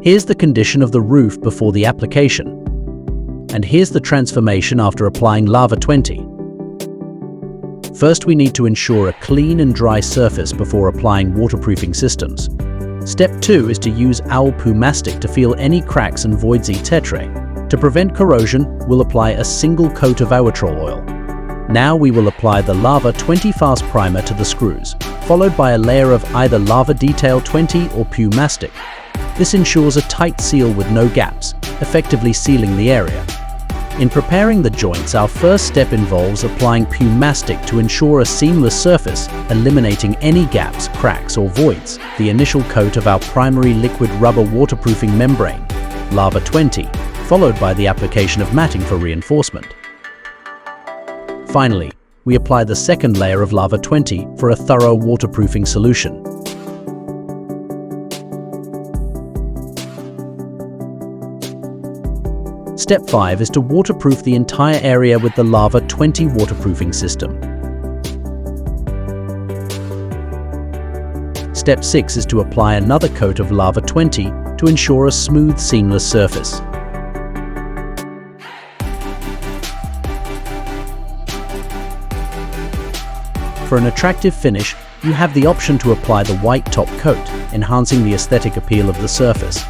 Here's the condition of the roof before the application. And here's the transformation after applying Lava 20. First, we need to ensure a clean and dry surface before applying waterproofing systems. Step 2 is to use owlwaterproofing mastic to seal any cracks and voids, etc. To prevent corrosion, we'll apply a single coat of owlwaterproofing oil. Now we will apply the Lava 20 fast primer to the screws, followed by a layer of either Lava Detail 20 or Owlwaterproofing mastic. This ensures a tight seal with no gaps, effectively sealing the area. In preparing the joints, our first step involves applying Owlwaterproofing mastic to ensure a seamless surface, eliminating any gaps, cracks or voids. The initial coat of our primary liquid rubber waterproofing membrane, Lava 20, followed by the application of matting for reinforcement. Finally, we apply the second layer of Lava 20 for a thorough waterproofing solution. Step 5 is to waterproof the entire area with the Lava 20 waterproofing system. Step 6 is to apply another coat of Lava 20 to ensure a smooth, seamless surface. For an attractive finish, you have the option to apply the white top coat, enhancing the aesthetic appeal of the surface.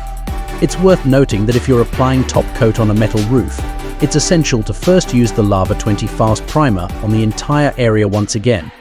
It's worth noting that if you're applying top coat on a metal roof, it's essential to first use the Lava 20 fast primer on the entire area once again,